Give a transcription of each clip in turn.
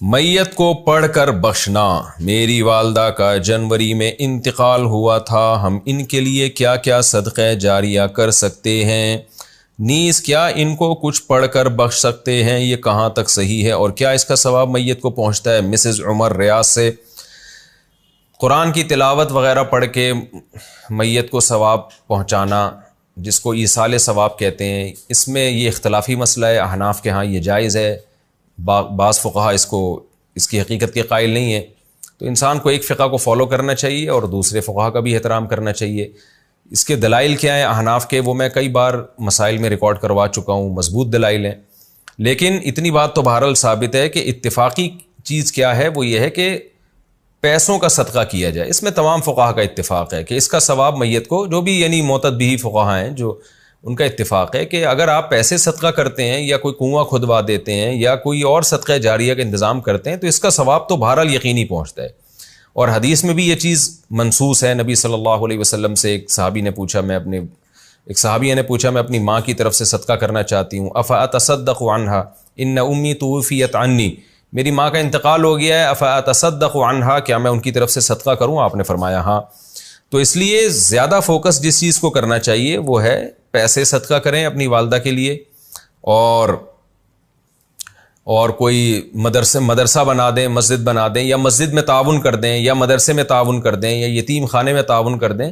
میت کو پڑھ کر بخشنا۔ میری والدہ کا جنوری میں انتقال ہوا تھا، ہم ان کے لیے کیا کیا صدقہ جاریہ کر سکتے ہیں؟ نیز کیا ان کو کچھ پڑھ کر بخش سکتے ہیں؟ یہ کہاں تک صحیح ہے اور کیا اس کا ثواب میت کو پہنچتا ہے؟ مسز عمر ریاض سے۔ قرآن کی تلاوت وغیرہ پڑھ کے میت کو ثواب پہنچانا، جس کو ایصال ثواب کہتے ہیں، اس میں یہ اختلافی مسئلہ ہے۔ احناف کے ہاں یہ جائز ہے، بعض فقہا اس کی حقیقت کے قائل نہیں ہے۔ تو انسان کو ایک فقہ کو فالو کرنا چاہیے اور دوسرے فقہا کا بھی احترام کرنا چاہیے۔ اس کے دلائل کیا ہیں احناف کے، وہ میں کئی بار مسائل میں ریکارڈ کروا چکا ہوں، مضبوط دلائل ہیں۔ لیکن اتنی بات تو بہرحال ثابت ہے کہ اتفاقی چیز کیا ہے، وہ یہ ہے کہ پیسوں کا صدقہ کیا جائے۔ اس میں تمام فقہا کا اتفاق ہے کہ اس کا ثواب میت کو، جو بھی یعنی معتد بھی فقہا ہیں جو ان کا اتفاق ہے کہ اگر آپ پیسے صدقہ کرتے ہیں یا کوئی کنواں کھدوا دیتے ہیں یا کوئی اور صدقہ جاریہ کا انتظام کرتے ہیں تو اس کا ثواب تو بہرحال یقینی پہنچتا ہے۔ اور حدیث میں بھی یہ چیز منصوص ہے۔ نبی صلی اللہ علیہ وسلم سے ایک صحابی نے پوچھا، میں اپنی ماں کی طرف سے صدقہ کرنا چاہتی ہوں، افاتصدق عنہا ان امی توفیت عنی، میری ماں کا انتقال ہو گیا ہے، افاتصدق عنہا، کیا میں ان کی طرف سے صدقہ کروں؟ آپ نے فرمایا ہاں۔ تو اس لیے زیادہ فوکس جس چیز کو کرنا چاہیے وہ ہے پیسے صدقہ کریں اپنی والدہ کے لیے، اور کوئی مدرسہ بنا دیں، مسجد بنا دیں، یا مسجد میں تعاون کر دیں، یا مدرسے میں تعاون کر دیں، یا یتیم خانے میں تعاون کر دیں۔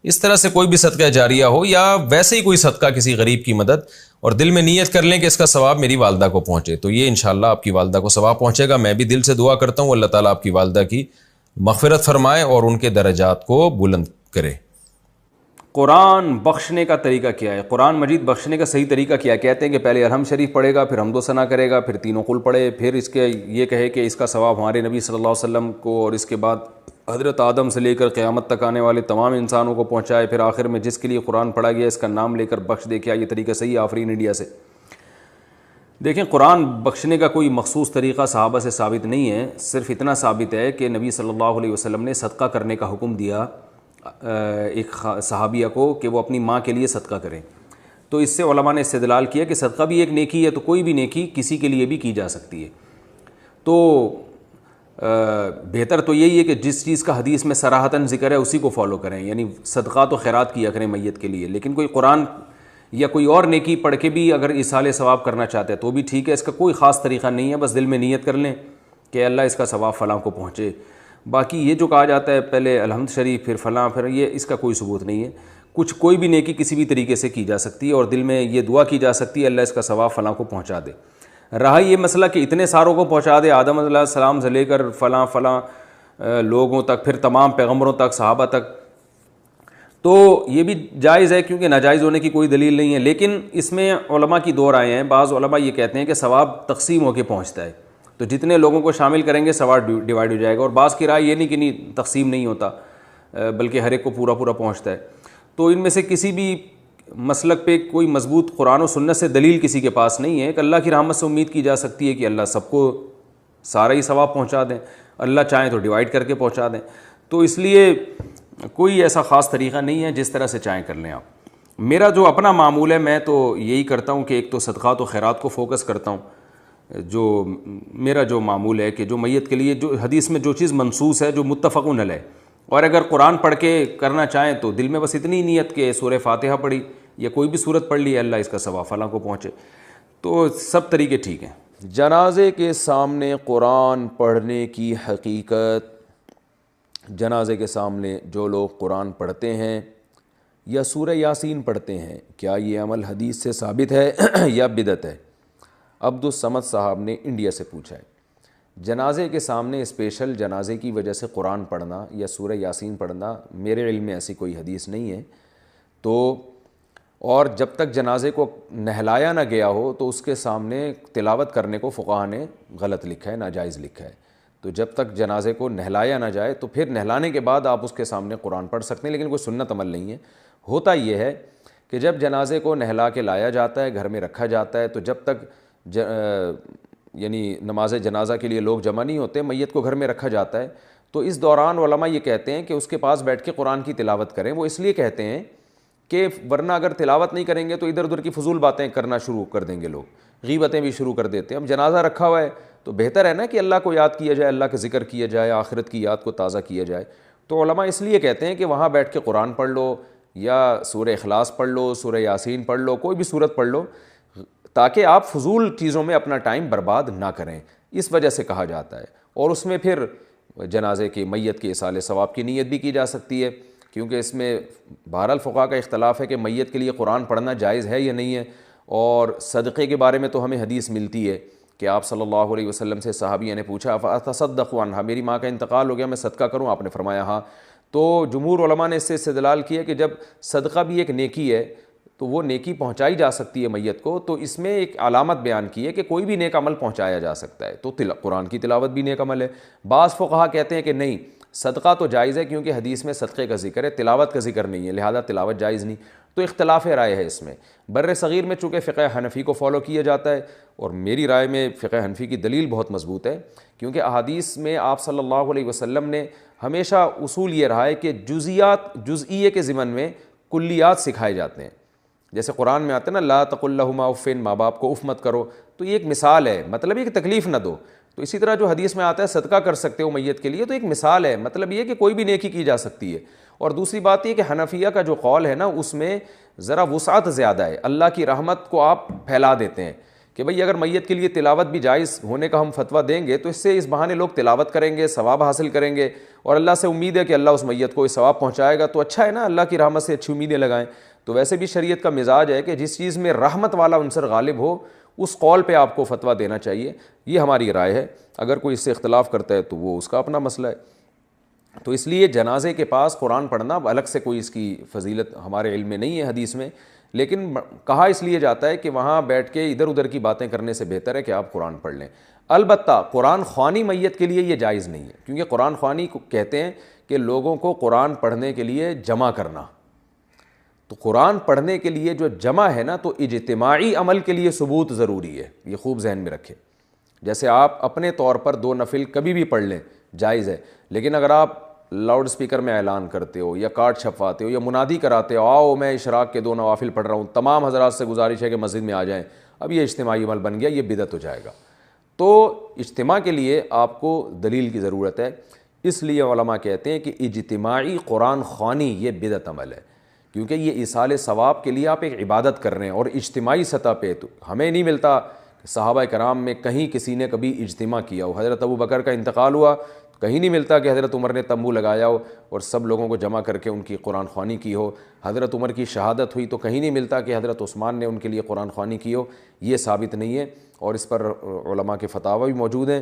اس طرح سے کوئی بھی صدقہ جاریہ ہو، یا ویسے ہی کوئی صدقہ کسی غریب کی مدد، اور دل میں نیت کر لیں کہ اس کا ثواب میری والدہ کو پہنچے، تو یہ انشاءاللہ آپ کی والدہ کو ثواب پہنچے گا۔ میں بھی دل سے دعا کرتا ہوں اللہ تعالیٰ آپ کی والدہ کی مغفرت فرمائے اور ان کے درجات کو بلند کرے۔ قرآن بخشنے کا طریقہ کیا ہے؟ قرآن مجید بخشنے کا صحیح طریقہ کیا ہے؟ کہتے ہیں کہ پہلے الحمد شریف پڑھے گا، پھر حمد و ثنا کرے گا، پھر تینوں قل پڑھے، پھر اس کے یہ کہے کہ اس کا ثواب ہمارے نبی صلی اللہ علیہ وسلم کو اور اس کے بعد حضرت آدم سے لے کر قیامت تک آنے والے تمام انسانوں کو پہنچائے، پھر آخر میں جس کے لیے قرآن پڑھا گیا اس کا نام لے کر بخش دے۔ کیا یہ طریقہ صحیح ہے؟ آفرین انڈیا سے۔ دیکھیں، قرآن بخشنے کا کوئی مخصوص طریقہ صحابہ سے ثابت نہیں ہے، صرف اتنا ثابت ہے کہ نبی صلی اللہ علیہ وسلم نے صدقہ کرنے کا حکم دیا ایک صحابیہ کو کہ وہ اپنی ماں کے لیے صدقہ کریں۔ تو اس سے علماء نے استدلال کیا کہ صدقہ بھی ایک نیکی ہے، تو کوئی بھی نیکی کسی کے لیے بھی کی جا سکتی ہے۔ تو بہتر تو یہی ہے کہ جس چیز کا حدیث میں صراحتاً ذکر ہے اسی کو فالو کریں، یعنی صدقات و خیرات کیا کریں میت کے لیے۔ لیکن کوئی قرآن یا کوئی اور نیکی پڑھ کے بھی اگر ایصال ثواب کرنا چاہتے ہیں تو بھی ٹھیک ہے، اس کا کوئی خاص طریقہ نہیں ہے، بس دل میں نیت کر لیں کہ اللہ اس کا ثواب فلاں کو پہنچے۔ باقی یہ جو کہا جاتا ہے پہلے الحمد شریف پھر فلاں، پھر یہ، اس کا کوئی ثبوت نہیں ہے۔ کوئی بھی نیکی کسی بھی طریقے سے کی جا سکتی ہے اور دل میں یہ دعا کی جا سکتی ہے اللہ اس کا ثواب فلاں کو پہنچا دے۔ رہا یہ مسئلہ کہ اتنے ساروں کو پہنچا دے، آدم علیہ السلام سے لے کر فلاں لوگوں تک، پھر تمام پیغمبروں تک، صحابہ تک، تو یہ بھی جائز ہے کیونکہ ناجائز ہونے کی کوئی دلیل نہیں ہے۔ لیکن اس میں علماء کی دو رائے ہیں۔ بعض علماء یہ کہتے ہیں کہ ثواب تقسیم ہو کے پہنچتا ہے، تو جتنے لوگوں کو شامل کریں گے ثواب ڈیوائڈ ہو جائے گا، اور بعض کی رائے یہ نہیں کہ نہیں تقسیم نہیں ہوتا بلکہ ہر ایک کو پورا پہنچتا ہے۔ تو ان میں سے کسی بھی مسلک پہ کوئی مضبوط قرآن و سنت سے دلیل کسی کے پاس نہیں ہے کہ اللہ کی رحمت سے امید کی جا سکتی ہے کہ اللہ سب کو سارا ہی ثواب پہنچا دیں، اللہ چاہیں تو ڈیوائڈ کر کے پہنچا دیں۔ تو اس لیے کوئی ایسا خاص طریقہ نہیں ہے، جس طرح سے چاہیں کر لیں آپ۔ میرا جو اپنا معمول ہے، میں تو یہی کرتا ہوں کہ ایک تو صدقات و خیرات کو فوکس کرتا ہوں۔ جو میرا جو معمول ہے کہ جو میت کے لیے جو حدیث میں جو چیز منصوص ہے، جو متفقن علیہ، اور اگر قرآن پڑھ کے کرنا چاہیں تو دل میں بس اتنی نیت کہ سورہ فاتحہ پڑھی یا کوئی بھی سورت پڑھ لی، اللہ اس کا ثواب فلاں کو پہنچے، تو سب طریقے ٹھیک ہیں۔ جنازے کے سامنے قرآن پڑھنے کی حقیقت۔ جنازے کے سامنے جو لوگ قرآن پڑھتے ہیں یا سورہ یاسین پڑھتے ہیں، کیا یہ عمل حدیث سے ثابت ہے یا بدعت ہے؟ عبد الصمد صاحب نے انڈیا سے پوچھا ہے۔ جنازے کے سامنے اسپیشل جنازے کی وجہ سے قرآن پڑھنا یا سورہ یاسین پڑھنا میرے علم میں ایسی کوئی حدیث نہیں ہے۔ تو اور جب تک جنازے کو نہلایا نہ گیا ہو تو اس کے سامنے تلاوت کرنے کو فقہا نے غلط لکھا ہے، ناجائز لکھا ہے۔ تو جب تک جنازے کو نہلایا نہ جائے تو پھر نہلانے کے بعد آپ اس کے سامنے قرآن پڑھ سکتے ہیں، لیکن کوئی سنت عمل نہیں ہے۔ ہوتا یہ ہے کہ جب جنازے کو نہلا کے لایا جاتا ہے، گھر میں رکھا جاتا ہے، تو جب تک یعنی نماز جنازہ کے لیے لوگ جمع نہیں ہوتے، میت کو گھر میں رکھا جاتا ہے، تو اس دوران علماء یہ کہتے ہیں کہ اس کے پاس بیٹھ کے قرآن کی تلاوت کریں۔ وہ اس لیے کہتے ہیں کہ ورنہ اگر تلاوت نہیں کریں گے تو ادھر ادھر کی فضول باتیں کرنا شروع کر دیں گے لوگ، غیبتیں بھی شروع کر دیتے ہیں۔ اب جنازہ رکھا ہوا ہے تو بہتر ہے نا کہ اللہ کو یاد کیا جائے، اللہ کا ذکر کیا جائے، آخرت کی یاد کو تازہ کیا جائے۔ تو علماء اس لیے کہتے ہیں کہ وہاں بیٹھ کے قرآن پڑھ لو یا سورہ اخلاص پڑھ لو، سورہ یاسین پڑھ لو، کوئی بھی سورت پڑھ لو، تاکہ آپ فضول چیزوں میں اپنا ٹائم برباد نہ کریں، اس وجہ سے کہا جاتا ہے۔ اور اس میں پھر جنازے کی میت کے ایصال ثواب کی نیت بھی کی جا سکتی ہے، کیونکہ اس میں بہرحال فقہا کا اختلاف ہے کہ میت کے لیے قرآن پڑھنا جائز ہے یا نہیں ہے۔ اور صدقے کے بارے میں تو ہمیں حدیث ملتی ہے کہ آپ صلی اللہ علیہ وسلم سے صحابیہ نے پوچھا فاتصدق عنہا، میری ماں کا انتقال ہو گیا، میں صدقہ کروں؟ آپ نے فرمایا ہاں۔ تو جمہور علماء نے اس سے استدلال کیا کہ جب صدقہ بھی ایک نیکی ہے تو وہ نیکی پہنچائی جا سکتی ہے میت کو، تو اس میں ایک علامت بیان کی ہے کہ کوئی بھی نیک عمل پہنچایا جا سکتا ہے، تو قرآن کی تلاوت بھی نیک عمل ہے۔ بعض فقہا کہتے ہیں کہ نہیں، صدقہ تو جائز ہے کیونکہ حدیث میں صدقے کا ذکر ہے، تلاوت کا ذکر نہیں ہے، لہذا تلاوت جائز نہیں۔ تو اختلاف رائے ہے اس میں۔ بر صغیر میں چونکہ فقہ حنفی کو فالو کیا جاتا ہے، اور میری رائے میں فقہ حنفی کی دلیل بہت مضبوط ہے، کیونکہ احادیث میں آپ صلی اللہ علیہ وسلم نے ہمیشہ اصول یہ رہا ہے کہ جزئیے کے ضمن میں کلیات سکھائے جاتے ہیں۔ جیسے قرآن میں آتا ہے نا لا تقل لہما اف، ماں باپ کو اف مت کرو، تو یہ ایک مثال ہے، مطلب یہ کہ تکلیف نہ دو۔ تو اسی طرح جو حدیث میں آتا ہے صدقہ کر سکتے ہو میت کے لیے، تو ایک مثال ہے، مطلب یہ کہ کوئی بھی نیکی کی جا سکتی ہے۔ اور دوسری بات یہ کہ حنفیہ کا جو قول ہے نا اس میں ذرا وسعت زیادہ ہے، اللہ کی رحمت کو آپ پھیلا دیتے ہیں کہ بھئی اگر میت کے لیے تلاوت بھی جائز ہونے کا ہم فتویٰ دیں گے تو اس سے اس بہانے لوگ تلاوت کریں گے، ثواب حاصل کریں گے، اور اللہ سے امید ہے کہ اللہ اس میت کو اس ثواب پہنچائے گا، تو اچھا ہے نا، اللہ کی رحمت سے اچھی امیدیں لگائیں۔ تو ویسے بھی شریعت کا مزاج ہے کہ جس چیز میں رحمت والا عنصر غالب ہو اس قول پہ آپ کو فتویٰ دینا چاہیے، یہ ہماری رائے ہے۔ اگر کوئی اس سے اختلاف کرتا ہے تو وہ اس کا اپنا مسئلہ ہے۔ تو اس لیے جنازے کے پاس قرآن پڑھنا الگ سے کوئی اس کی فضیلت ہمارے علم میں نہیں ہے حدیث میں، لیکن کہا اس لیے جاتا ہے کہ وہاں بیٹھ کے ادھر ادھر کی باتیں کرنے سے بہتر ہے کہ آپ قرآن پڑھ لیں۔ البتہ قرآن خوانی میت کے لیے یہ جائز نہیں ہے، کیونکہ قرآن خوانی کو کہتے ہیں کہ لوگوں کو قرآن پڑھنے کے لیے جمع کرنا۔ تو قرآن پڑھنے کے لیے جو جمع ہے نا، تو اجتماعی عمل کے لیے ثبوت ضروری ہے، یہ خوب ذہن میں رکھیں۔ جیسے آپ اپنے طور پر 2 نفل کبھی بھی پڑھ لیں جائز ہے، لیکن اگر آپ لاؤڈ سپیکر میں اعلان کرتے ہو یا کارڈ چھپواتے ہو یا منادی کراتے ہو آؤ میں اشراق کے 2 نوافل پڑھ رہا ہوں، تمام حضرات سے گزارش ہے کہ مسجد میں آ جائیں، اب یہ اجتماعی عمل بن گیا، یہ بدعت ہو جائے گا۔ تو اجتماع کے لیے آپ کو دلیل کی ضرورت ہے، اس لیے علماء کہتے ہیں کہ اجتماعی قرآن خوانی یہ بدعت عمل ہے، کیونکہ یہ ایصال ثواب کے لیے آپ ایک عبادت کر رہے ہیں، اور اجتماعی سطح پہ تو ہمیں نہیں ملتا صحابہ کرام میں کہیں کسی نے کبھی اجتماع کیا ہو۔ حضرت ابو بکر کا انتقال ہوا، کہیں نہیں ملتا کہ حضرت عمر نے تمبو لگایا ہو اور سب لوگوں کو جمع کر کے ان کی قرآن خوانی کی ہو۔ حضرت عمر کی شہادت ہوئی تو کہیں نہیں ملتا کہ حضرت عثمان نے ان کے لیے قرآن خوانی کی ہو، یہ ثابت نہیں ہے، اور اس پر علماء کے فتاوی بھی موجود ہیں۔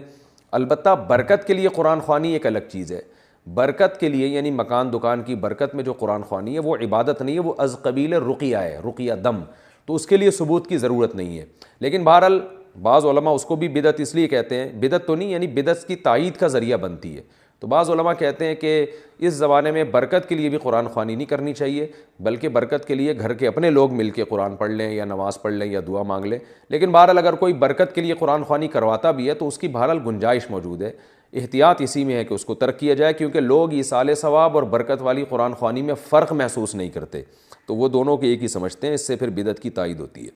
البتہ برکت کے لیے قرآن خوانی ایک الگ چیز ہے، برکت کے لیے یعنی مکان دکان کی برکت میں جو قرآن خوانی ہے وہ عبادت نہیں ہے، وہ از قبیل رقیہ ہے، رقیہ دم، تو اس کے لیے ثبوت کی ضرورت نہیں ہے۔ لیکن بہرحال بعض علماء اس کو بھی بدعت اس لیے کہتے ہیں، بدعت تو نہیں یعنی بدعت کی تائید کا ذریعہ بنتی ہے، تو بعض علماء کہتے ہیں کہ اس زمانے میں برکت کے لیے بھی قرآن خوانی نہیں کرنی چاہیے، بلکہ برکت کے لیے گھر کے اپنے لوگ مل کے قرآن پڑھ لیں یا نماز پڑھ لیں یا دعا مانگ لیں۔ لیکن بہرحال اگر کوئی برکت کے لیے قرآن خوانی کرواتا بھی ہے تو اس کی بہرحال گنجائش موجود ہے، احتیاط اسی میں ہے کہ اس کو ترک کیا جائے، کیونکہ لوگ ایصال ثواب اور برکت والی قرآن خوانی میں فرق محسوس نہیں کرتے، تو وہ دونوں کے ایک ہی سمجھتے ہیں، اس سے پھر بدعت کی تائید ہوتی ہے۔